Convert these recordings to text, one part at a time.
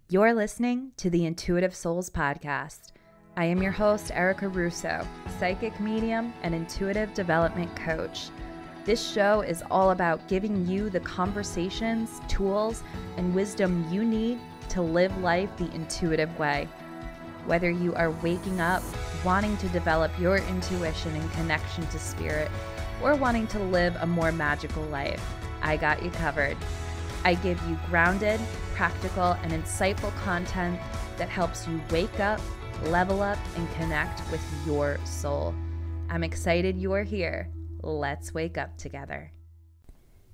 You're listening to the Intuitive Souls Podcast. I am your host, Erica Russo, psychic medium and intuitive development coach. This show is all about giving you the conversations, tools, and wisdom you need to live life the intuitive way. Whether you are waking up, wanting to develop your intuition and connection to spirit, or wanting to live a more magical life, I got you covered. I give you grounded, practical, and insightful content that helps you wake up, level up, and connect with your soul. I'm excited you are here. Let's wake up together.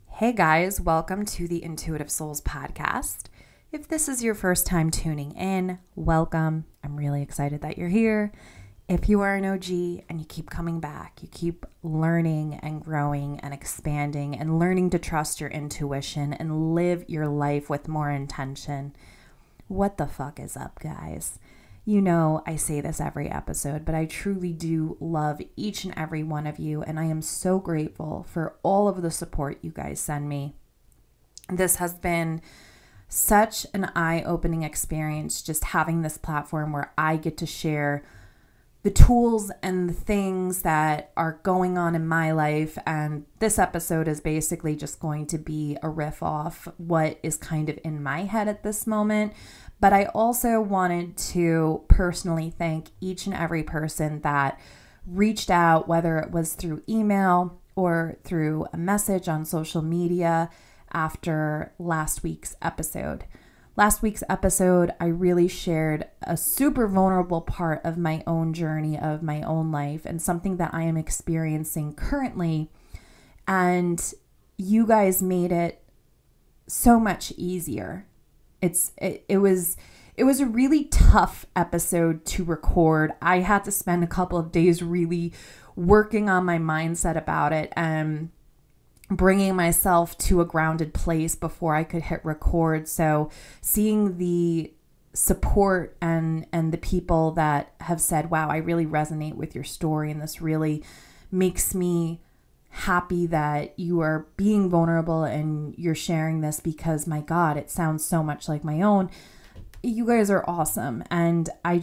Hey guys, welcome to the Intuitive Souls Podcast. If this is your first time tuning in, welcome. I'm really excited that you're here. If you are an OG and you keep coming back, you keep learning and growing and expanding and learning to trust your intuition and live your life with more intention. What the fuck is up, guys? You know, I say this every episode, but I truly do love each and every one of you, and I am so grateful for all of the support you guys send me. This has been such an eye-opening experience, just having this platform where I get to share the tools and the things that are going on in my life. And this episode is basically just going to be a riff off what is kind of in my head at this moment. But I also wanted to personally thank each and every person that reached out, whether it was through email or through a message on social media after last week's episode. Last week's episode, I really shared a super vulnerable part of my own journey, of my own life, and something that I am experiencing currently. And you guys made it so much easier. It was a really tough episode to record. I had to spend a couple of days really working on my mindset about it and bringing myself to a grounded place before I could hit record. So seeing the support and the people that have said, wow, I really resonate with your story, and this really makes me happy that you are being vulnerable and you're sharing this, because my God, it sounds so much like my own. You guys are awesome. And I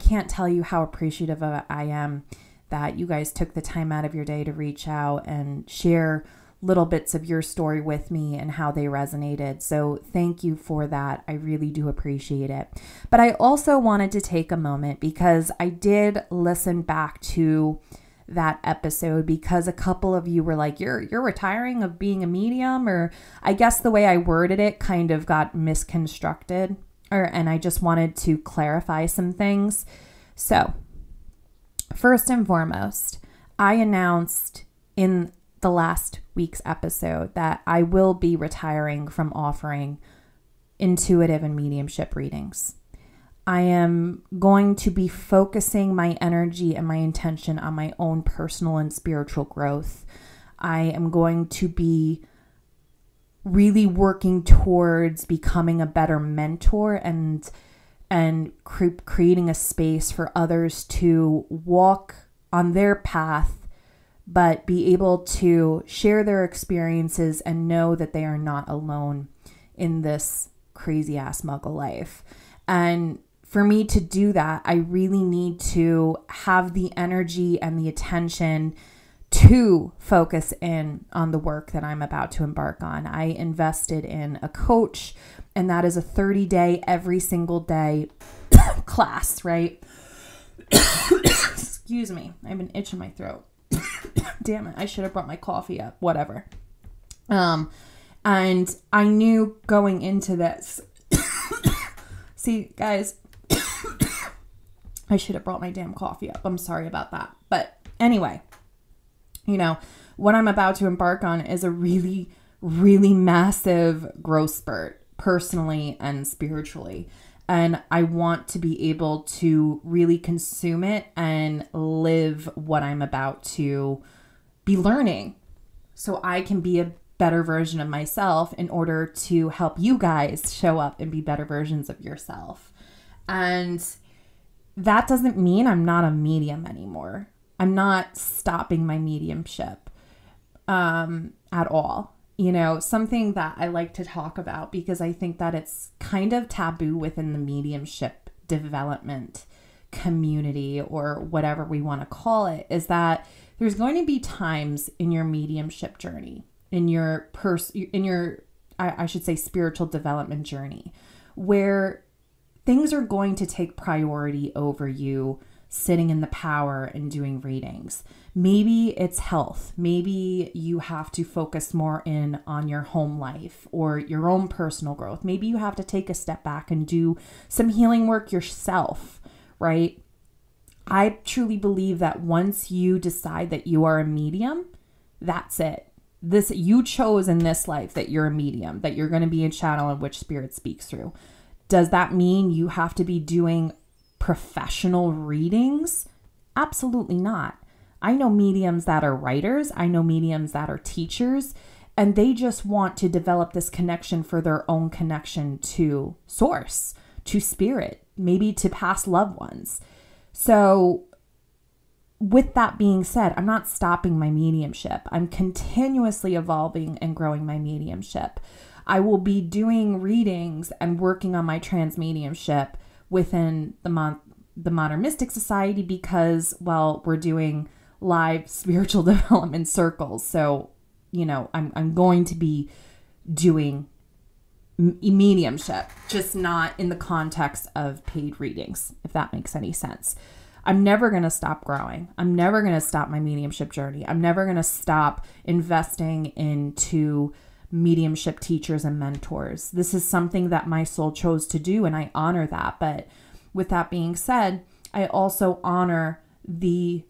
can't tell you how appreciative I am that you guys took the time out of your day to reach out and share little bits of your story with me and how they resonated. So thank you for that. I really do appreciate it. But I also wanted to take a moment, because I did listen back to that episode, because a couple of you were like, you're retiring of being a medium, or I guess the way I worded it kind of got misconstructed, and I just wanted to clarify some things. So first and foremost, I announced in the last week's episode that I will be retiring from offering intuitive and mediumship readings. I am going to be focusing my energy and my intention on my own personal and spiritual growth. I am going to be really working towards becoming a better mentor and creating a space for others to walk on their path, but be able to share their experiences and know that they are not alone in this crazy ass muggle life. And for me to do that, I really need to have the energy and the attention to focus in on the work that I'm about to embark on. I invested in a coach, and that is a 30-day, every single day class, right? Excuse me. I have an itch in my throat. Damn it. I should have brought my coffee up. Whatever. And I knew going into this. See, guys, I should have brought my damn coffee up. I'm sorry about that. But anyway, you know, what I'm about to embark on is a really, really massive growth spurt, personally and spiritually. And I want to be able to really consume it and live what I'm about to be learning, so I can be a better version of myself in order to help you guys show up and be better versions of yourself. And that doesn't mean I'm not a medium anymore. I'm not stopping my mediumship at all. something that I like to talk about because I think that it's kind of taboo within the mediumship development community, or whatever we want to call it, is that there's going to be times in your mediumship journey, in your I should say spiritual development journey, where things are going to take priority over you sitting in the power and doing readings. Maybe it's health. Maybe you have to focus more in on your home life or your own personal growth. Maybe you have to take a step back and do some healing work yourself, right? I truly believe that once you decide that you are a medium, that's it. You chose in this life that you're a medium, that you're going to be a channel in which spirit speaks through. Does that mean you have to be doing professional readings? Absolutely not. I know mediums that are writers. I know mediums that are teachers, and they just want to develop this connection for their own connection to source, to spirit, maybe to past loved ones. So with that being said, I'm not stopping my mediumship. I'm continuously evolving and growing my mediumship. I will be doing readings and working on my trans mediumship within the Modern Mystic Society because, well, we're doing live spiritual development circles. So, I'm going to be doing mediumship, just not in the context of paid readings, if that makes any sense. I'm never going to stop growing. I'm never going to stop my mediumship journey. I'm never going to stop investing into mediumship teachers and mentors. This is something that my soul chose to do, and I honor that. But with that being said, I also honor the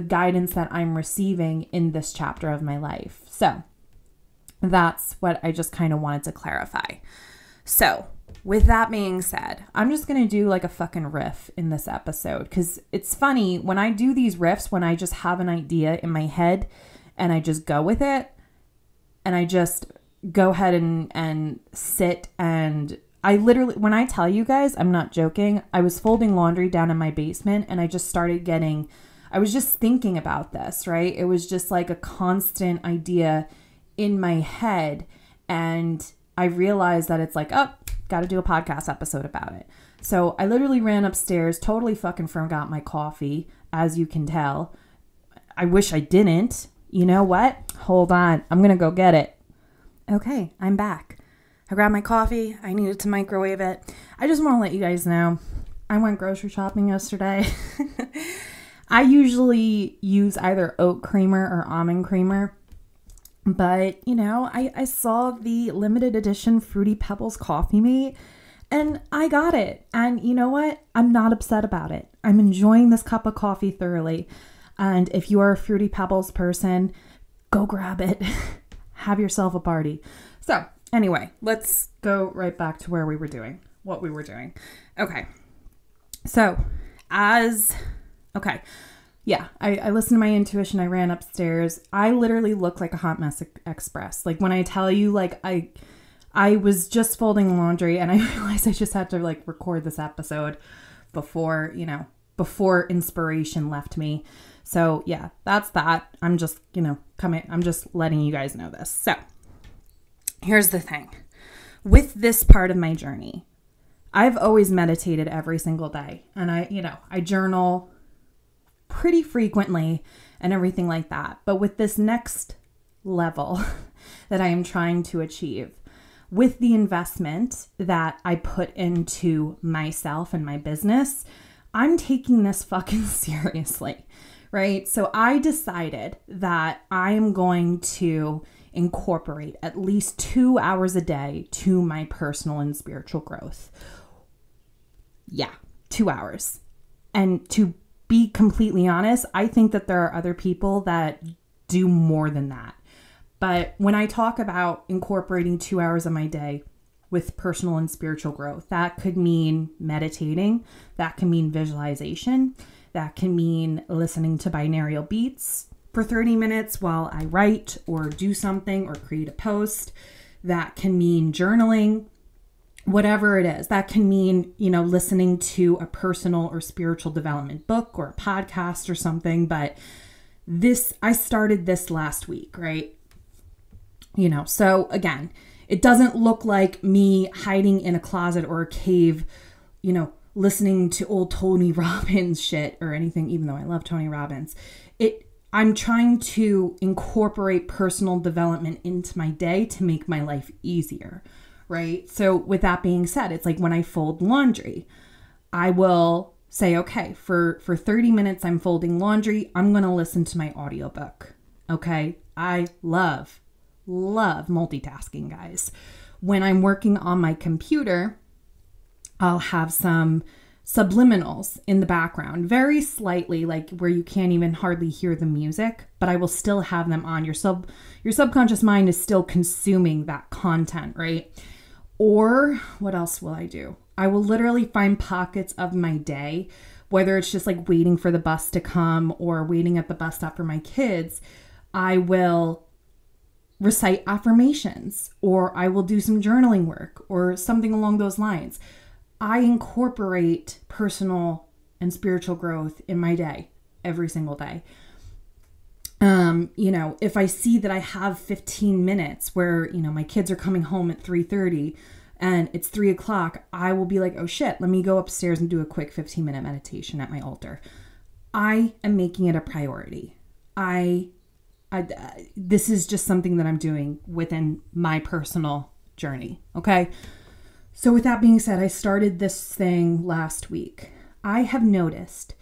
guidance that I'm receiving in this chapter of my life. So that's what I just kind of wanted to clarify. So with that being said, I'm just going to do like a fucking riff in this episode because it's funny when I do these riffs, when I just have an idea in my head and I just go with it and I just go ahead and sit, and I literally, when I tell you guys, I'm not joking, I was folding laundry down in my basement and I just started I was just thinking about this, right? It was just like a constant idea in my head, and I realized that it's like, oh, got to do a podcast episode about it. So I literally ran upstairs, totally fucking forgot my coffee, as you can tell. I wish I didn't. You know what? Hold on. I'm going to go get it. Okay, I'm back. I grabbed my coffee. I needed to microwave it. I just want to let you guys know, I went grocery shopping yesterday. I usually use either oat creamer or almond creamer. But, I saw the limited edition Fruity Pebbles Coffee Mate and I got it. And you know what? I'm not upset about it. I'm enjoying this cup of coffee thoroughly. And if you are a Fruity Pebbles person, go grab it. Have yourself a party. So anyway, let's go right back to what we were doing. Okay. So yeah, I listened to my intuition. I ran upstairs. I literally look like a hot mess express. Like when I tell you, like I was just folding laundry and I realized I just had to like record this episode before inspiration left me. So yeah, that's that. I'm just, I'm just letting you guys know this. So here's the thing. With this part of my journey, I've always meditated every single day. And I journal pretty frequently and everything like that. But with this next level that I am trying to achieve, with the investment that I put into myself and my business, I'm taking this fucking seriously, right? So I decided that I'm going to incorporate at least 2 hours a day to my personal and spiritual growth. Yeah, 2 hours. And to be completely honest, I think that there are other people that do more than that. But when I talk about incorporating 2 hours of my day with personal and spiritual growth, that could mean meditating, that can mean visualization, that can mean listening to binaural beats for 30 minutes while I write or do something or create a post. That can mean journaling, whatever it is. That can mean, listening to a personal or spiritual development book or a podcast or something. But I started this last week, right? So again, it doesn't look like me hiding in a closet or a cave, listening to old Tony Robbins shit or anything, even though I love Tony Robbins. I'm trying to incorporate personal development into my day to make my life easier, right? So with that being said, it's like when I fold laundry, I will say, okay, for 30 minutes I'm folding laundry, I'm going to listen to my audiobook. Okay? I love multitasking, guys. When I'm working on my computer, I'll have some subliminals in the background, very slightly, like where you can't even hardly hear the music, but I will still have them on. Your subconscious mind is still consuming that content, right? Or what else will I do? I will literally find pockets of my day, whether it's just like waiting for the bus to come or waiting at the bus stop for my kids. I will recite affirmations, or I will do some journaling work or something along those lines. I incorporate personal and spiritual growth in my day every single day. If I see that I have 15 minutes where, my kids are coming home at 3:30 and it's 3:00, I will be like, oh shit, let me go upstairs and do a quick 15-minute meditation at my altar. I am making it a priority. This is just something that I'm doing within my personal journey. Okay. So with that being said, I started this thing last week. I have noticed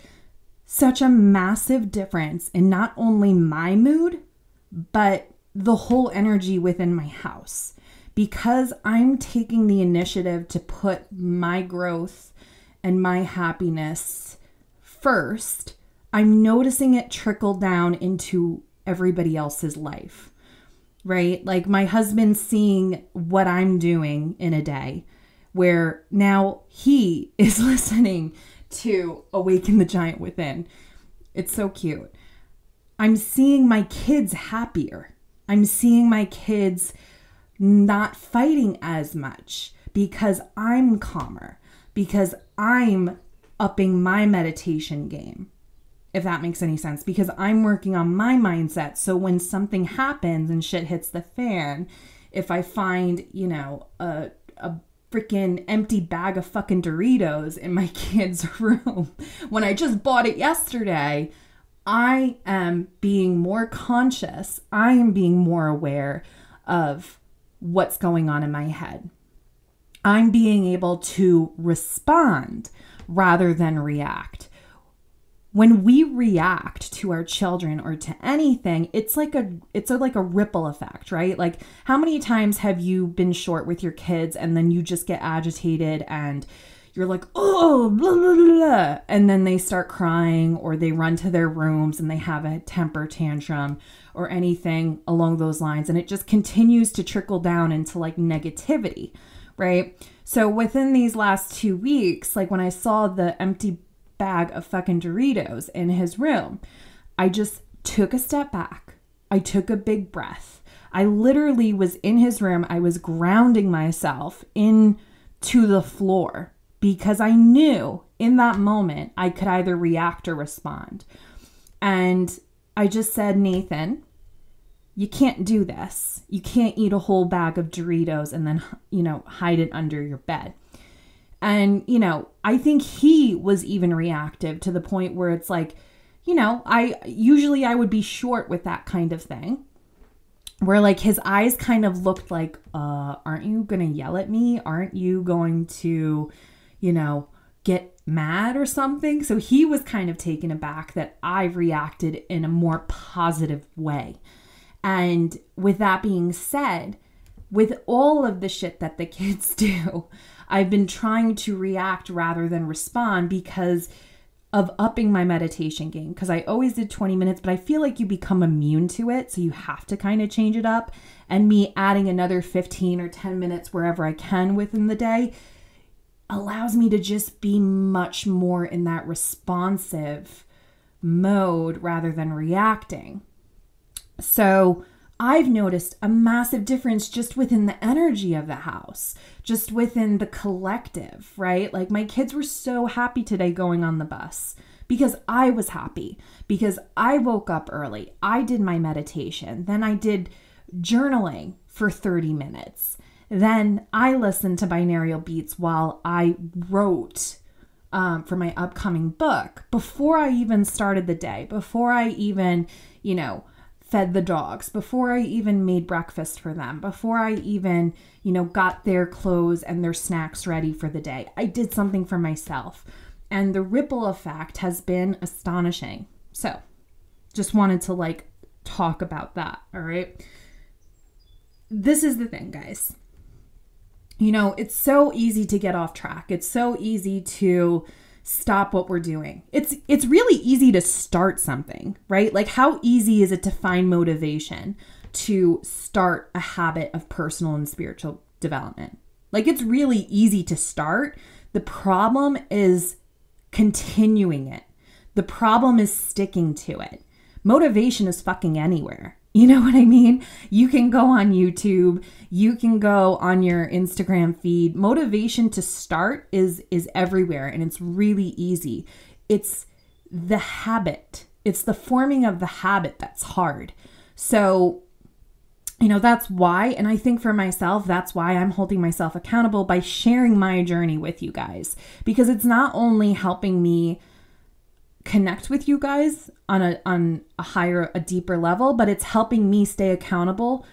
such a massive difference in not only my mood, but the whole energy within my house, because I'm taking the initiative to put my growth and my happiness first. I'm noticing it trickle down into everybody else's life, right? Like my husband seeing what I'm doing in a day, where now he is listening to Awaken the Giant Within. It's so cute. I'm seeing my kids happier. I'm seeing my kids not fighting as much because I'm calmer, because I'm upping my meditation game, if that makes any sense, because I'm working on my mindset. So when something happens and shit hits the fan, if I find, a freaking empty bag of fucking Doritos in my kid's room when I just bought it yesterday, I am being more conscious. I am being more aware of what's going on in my head. I'm being able to respond rather than react. When we react to our children or to anything, it's like a ripple effect, right? Like how many times have you been short with your kids and then you just get agitated and you're like, oh, blah, blah, blah, blah. And then they start crying or they run to their rooms and they have a temper tantrum or anything along those lines. And it just continues to trickle down into like negativity, right? So within these last 2 weeks, like when I saw the empty bag of fucking Doritos in his room, I just took a step back. I took a big breath. I literally was in his room. I was grounding myself into the floor because I knew in that moment I could either react or respond. And I just said, Nathan, you can't do this. You can't eat a whole bag of Doritos and then, hide it under your bed. And, I think he was even reactive to the point where it's like, I would be short with that kind of thing, where like his eyes kind of looked like, aren't you going to yell at me? Aren't you going to, get mad or something? So he was kind of taken aback that I reacted in a more positive way. And with that being said, with all of the shit that the kids do, I've been trying to react rather than respond because of upping my meditation game. Because I always did 20 minutes, but I feel like you become immune to it. So you have to kind of change it up. And me adding another 15 or 10 minutes wherever I can within the day allows me to just be much more in that responsive mode rather than reacting. So I've noticed a massive difference just within the energy of the house, just within the collective, right? Like my kids were so happy today going on the bus because I was happy, because I woke up early. I did my meditation. Then I did journaling for 30 minutes. Then I listened to binaural beats while I wrote for my upcoming book before I even started the day, before I even, fed the dogs, before I even made breakfast for them, before I even, got their clothes and their snacks ready for the day. I did something for myself. And the ripple effect has been astonishing. So just wanted to talk about that. All right. This is the thing, guys. It's so easy to get off track. It's so easy to stop what we're doing. It's really easy to start something, right? Like, how easy is it to find motivation to start a habit of personal and spiritual development? Like, it's really easy to start. The problem is continuing it. The problem is sticking to it. Motivation is fucking anywhere. You know what I mean? You can go on YouTube, you can go on your Instagram feed. Motivation to start is everywhere, and it's really easy. It's the habit. It's the forming of the habit that's hard. So, that's why, and I think for myself, that's why I'm holding myself accountable by sharing my journey with you guys, because it's not only helping me connect with you guys on a deeper level, but it's helping me stay accountable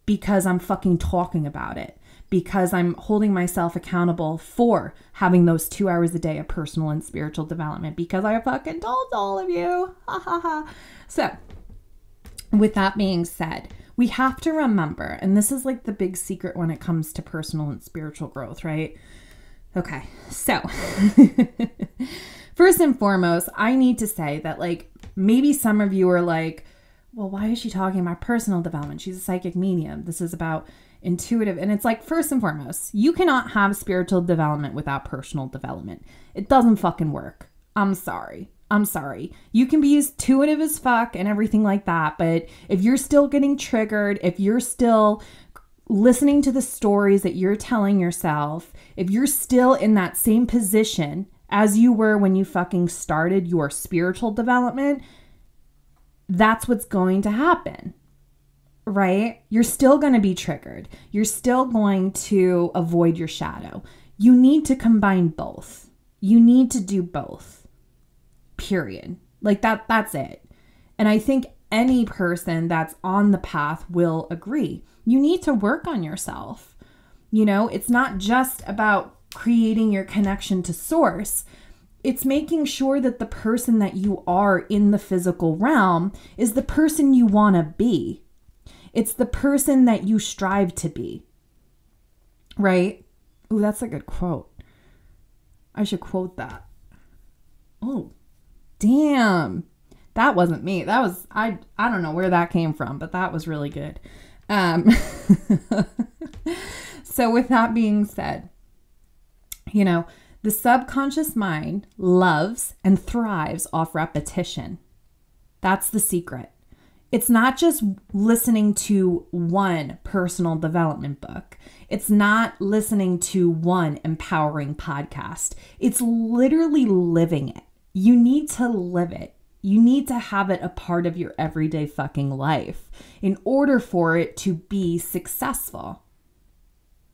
because I'm fucking talking about it, because I'm holding myself accountable for having those 2 hours a day of personal and spiritual development, because I fucking told all of you. So with that being said, we have to remember, and this is the big secret when it comes to personal and spiritual growth, right? Okay. So first and foremost, I need to say that maybe some of you are like, well, why is she talking about personal development? She's a psychic medium. This is about intuitive. And it's first and foremost, you cannot have spiritual development without personal development. It doesn't fucking work. I'm sorry. You can be intuitive as fuck and everything like that. But if you're still getting triggered, if you're still listening to the stories that you're telling yourself, if you're still in that same position as you were when you fucking started your spiritual development, that's what's going to happen, right? You're still going to be triggered. You're still going to avoid your shadow. You need to combine both. You need to do both, period. That's it. And I think any person that's on the path will agree. You need to work on yourself. It's not just about creating your connection to source. It's making sure that the person that you are in the physical realm is the person you want to be. It's the person that you strive to be. Right? Ooh, that's a good quote. I should quote that. Oh, damn. That wasn't me. That was, I don't know where that came from, but that was really good. So with that being said, the subconscious mind loves and thrives off repetition. That's the secret. It's not just listening to one personal development book. It's not listening to one empowering podcast. It's literally living it. You need to live it. You need to have it a part of your everyday fucking life in order for it to be successful,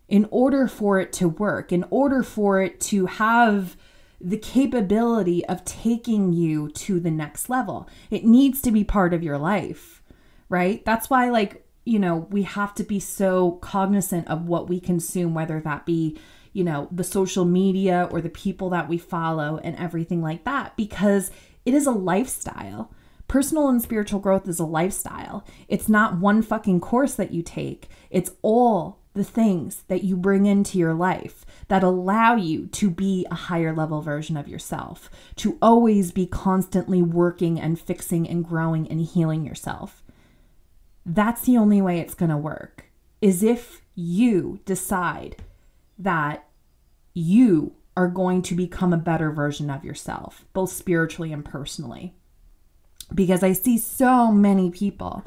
in order for it to work, in order for it to have the capability of taking you to the next level. It needs to be part of your life, right? That's why, we have to be so cognizant of what we consume, whether that be, the social media or the people that we follow and everything like that, because it is a lifestyle. Personal and spiritual growth is a lifestyle. It's not one fucking course that you take. It's all the things that you bring into your life that allow you to be a higher level version of yourself, to always be constantly working and fixing and growing and healing yourself. That's the only way it's going to work, is if you decide that you are going to become a better version of yourself, both spiritually and personally. Because I see so many people,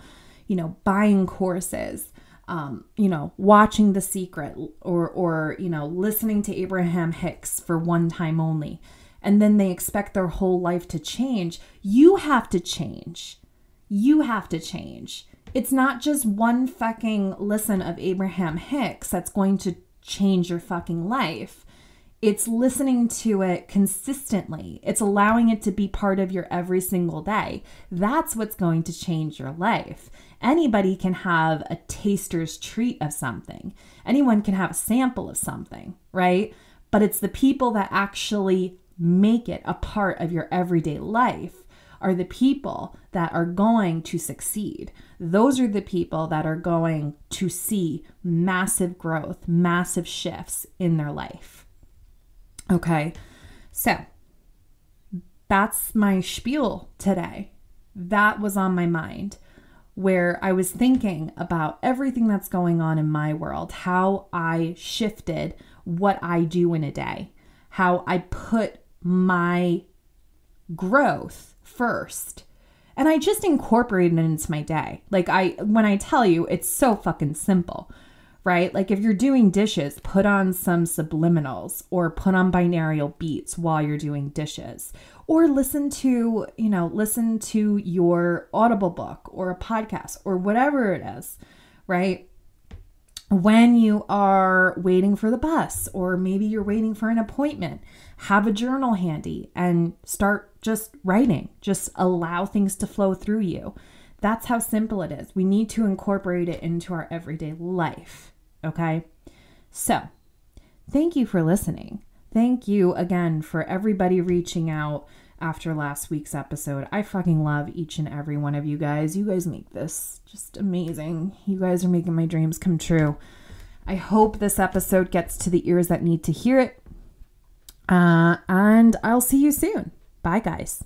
buying courses, watching The Secret or listening to Abraham Hicks for one time only. And then they expect their whole life to change. You have to change. You have to change. It's not just one fucking listen of Abraham Hicks that's going to change your fucking life. It's listening to it consistently. It's allowing it to be part of your every single day. That's what's going to change your life. Anybody can have a taster's treat of something. Anyone can have a sample of something, right? But it's the people that actually make it a part of your everyday life are the people that are going to succeed. Those are the people that are going to see massive growth, massive shifts in their life. Okay, so that's my spiel today. That was on my mind, where I was thinking about everything that's going on in my world, how I shifted what I do in a day, how I put my growth first. And I just incorporated it into my day. Like when I tell you, it's so fucking simple, right? Like if you're doing dishes, put on some subliminals or put on binaural beats while you're doing dishes, or listen to your Audible book or a podcast or whatever it is, right? When you are waiting for the bus, or maybe you're waiting for an appointment, have a journal handy and start just writing. Just allow things to flow through you. That's how simple it is. We need to incorporate it into our everyday life. Okay? So, thank you for listening. Thank you again for everybody reaching out after last week's episode. I fucking love each and every one of you guys. You guys make this just amazing. You guys are making my dreams come true. I hope this episode gets to the ears that need to hear it. And I'll see you soon. Bye, guys.